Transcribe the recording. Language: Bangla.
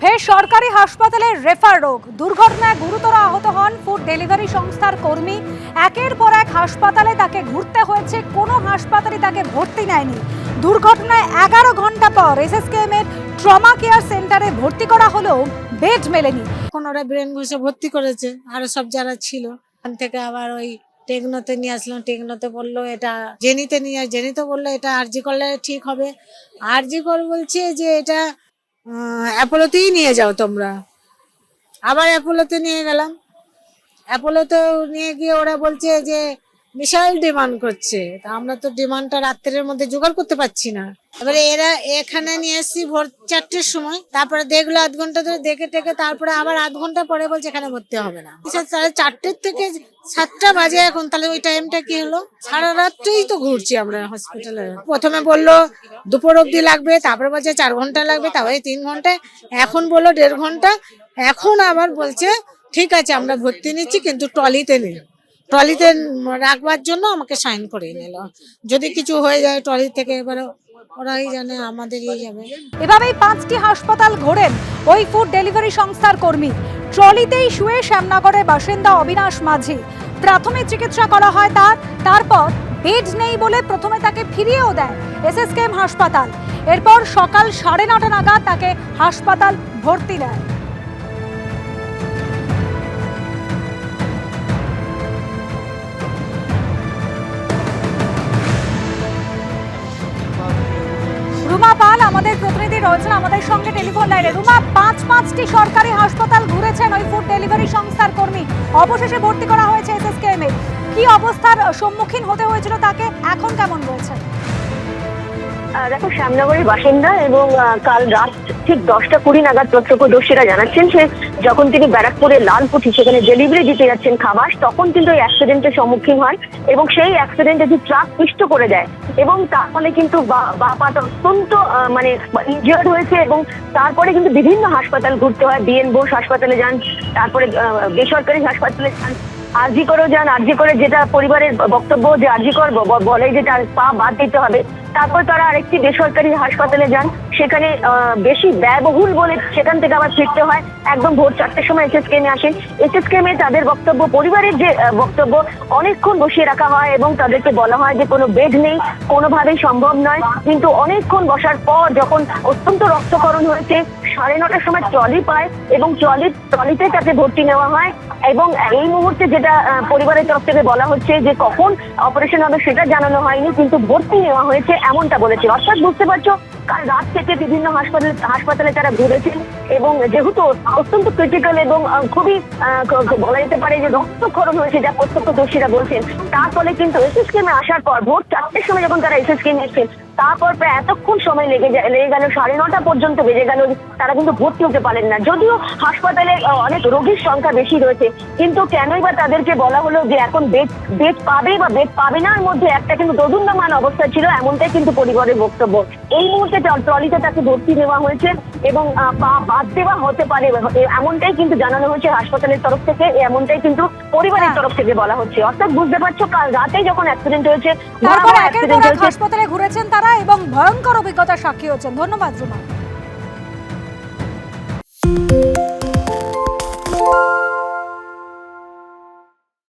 ফের সরকারি হাসপাতালে রেফার রোগ দুর্ঘটনায় গুরুতর আহত হন ফুড ডেলিভারি সংস্থার কর্মী। একের পর এক হাসপাতালে তাকে ঘুরতে হয়েছে, কোনো হাসপাতালে তাকে ভর্তি নেয়নি। দুর্ঘটনায় 11 ঘন্টা পর এসএসকেএম এর ট্রমা কেয়ার সেন্টারে ভর্তি করা হলেও বেড মেলেনি। এখন ওরা ব্রেন ঘষে ভর্তি করেছে, আরো সব যারা ছিল ওখান থেকে আবার ওই টেকনোতে নিয়ে আসলাম। টেকনোতে বললো এটা জেনিতে নিয়ে, জেনিতে বললো এটা আরজি করলে ঠিক হবে। আরজি কর বলছে যে এটা অ্যাপোলোতেই নিয়ে যাও তোমরা। আবার অ্যাপোলোতে নিয়ে গেলাম। অ্যাপোলোতে নিয়ে গিয়ে ওরা বলছে যে বিশাল ডিমান্ড করছে, তা আমরা তো ডিমান্ডটা রাত্রের মধ্যে জোগাড় করতে পারছি না। এবারে এরা এখানে নিয়ে এসেছি ভোর 4টের সময়, তারপরে দেখলো আধ ঘন্টা ধরে দেখে টেকে, তারপরে আবার আধ ঘন্টা পরে বলছে এখানে ভর্তি হবে না। তাহলে 4টের থেকে 7টা বাজে এখন, তাহলে ওই টাইমটা কি হলো? সারা রাত্রেই তো ঘুরছি আমরা হসপিটালে। প্রথমে বললো দুপুর অব্দি লাগবে, তারপরে বলছে 4 ঘন্টা লাগবে, তারপরে 3 ঘন্টা, এখন বললো 1.5 ঘন্টা। এখন আবার বলছে ঠিক আছে আমরা ভর্তি নিচ্ছি, কিন্তু ট্রলিতে নেই। ট্রলিতে রাখবার জন্য আমাকে সাইন করে নিল। যদি কিছু হয়ে যায় ট্রলি থেকে এবারে ওরাই জানে, আমাদেরই যাবে। এভাবেই 5টি হাসপাতাল ঘোরেন ওই ফুড ডেলিভারি সংস্থার কর্মী। ট্রলিতেই শুয়ে শ্যামনগরের বাসিন্দা অবিনাশ মাঝি। প্রাথমিক চিকিৎসা করা হয় তারপর বেড নেই বলে প্রথমে তাকে ফিরিয়েও দেয় এসএসকেএম হাসপাতাল। এরপর সকাল 9:30 নাগাদ তাকে হাসপাতাল ভর্তি দেয়। রুমা পাল আমাদের প্রতিনিধি রয়েছেন আমাদের সঙ্গে টেলিফোন লাইনে। রুমা, 5টি সরকারি হাসপাতাল ঘুরেছেন ওই ফুড ডেলিভারি সংস্থার কর্মী, অবশেষে ভর্তি করা হয়েছে এসএসকেএম এ। কি অবস্থার সম্মুখীন হতে হয়েছিল তাকে, এখন কেমন রয়েছে? দেখো, শ্যামনগরের বাসিন্দা এবং কাল রাত ঠিক 10টা 20 নাগাদ প্রত্যক্ষদর্শীরা জানাচ্ছেন যে যখন তিনি ব্যারাকপুরের লালকুঠি সেখানে ডেলিভারি দিতে যাচ্ছেন খাবার, তখন কিন্তু এই অ্যাক্সিডেন্টের সম্মুখীন হয় এবং সেই অ্যাক্সিডেন্টে যে ট্রাক পিষ্ট করে দেয় এবং তার ফলে কিন্তু বা পাটা অত্যন্ত মানে ইনজিয়ার্ড হয়েছে। এবং তারপরে কিন্তু বিভিন্ন হাসপাতাল ঘুরতে হয়। বিএন বোস হাসপাতালে যান, তারপরে বেসরকারি হাসপাতালে যান, আরজি করেও যান। আরজি করে যেটা পরিবারের বক্তব্য যে আরজি কর বলে যে তার পা বাদ দিতে হবে। তারপর তারা আরেকটি বেসরকারি হাসপাতালে যান, সেখানে বেশি ব্যয়বহুল বলে সেখান থেকে আবার ফিরতে হয়। একদম ভোর 4টের সময় এসএসকেএমে আসেন। এসএসকেএমে তাদের বক্তব্য, পরিবারের যে বক্তব্য, অনেকক্ষণ বসিয়ে রাখা হয় এবং তাদেরকে বলা হয় যে কোনো বেড নেই, কোনোভাবেই সম্ভব নয়। কিন্তু অনেকক্ষণ বসার পর যখন অত্যন্ত রক্তক্ষরণ হয়েছে, 9:30টার সময় ট্রলি পায় এবং ট্রলিতে তাকে ভর্তি নেওয়া হয়। এবং এই মুহূর্তে যেটা পরিবারের তরফ থেকে বলা হচ্ছে যে কখন অপারেশন হবে সেটা জানানো হয়নি, কিন্তু ভর্তি নেওয়া হয়েছে এমনটা বলেছে। অর্থাৎ বুঝতে পারছো, কাল রাত থেকে বিভিন্ন হাসপাতালে তারা ঘুরেছেন এবং যেহেতু অত্যন্ত ক্রিটিক্যাল এবং খুবই বলা যেতে পারে যে রক্তক্ষরণ হয়েছে যা প্রত্যক্ষদর্শীরা বলছেন, তার ফলে কিন্তু এসএসকেএমে আসার পর ভোর 4টের সময় যখন তারা এসএসকেএমে এসেছেন, তারপর প্রায় এতক্ষণ সময় লেগে গেল, 9:30 পর্যন্ত বেজে গেল, তারা কিন্তু ভর্তি হতে পারেন না। যদিও হাসপাতালে অনেক রোগীর সংখ্যা বেশি রয়েছে, কিন্তু কেনই বা তাদেরকে বলা হলো যে এখন বেড পাবে বা বেড পাবে না, এর মধ্যে একটা কিন্তু দোদুল্যমান অবস্থা ছিল, এমনটাই কিন্তু পরিবারের বক্তব্য। এই মুহূর্তে ট্রলিতে তাকে ভর্তি নেওয়া হয়েছে এবং পা বাদ দেওয়া হতে পারে এমনটাই কিন্তু জানানো হয়েছে হাসপাতালের তরফ থেকে, এমনটাই কিন্তু পরিবারের তরফ থেকে বলা হচ্ছে। অর্থাৎ বুঝতে পারছো, কাল রাতে যখন অ্যাক্সিডেন্ট হয়েছে, তারপর একের পর এক হাসপাতালে ঘুরেছেন তারা এবং ভয়ঙ্কর অভিজ্ঞতার সাক্ষী হচ্ছেন। ধন্যবাদ রুমা।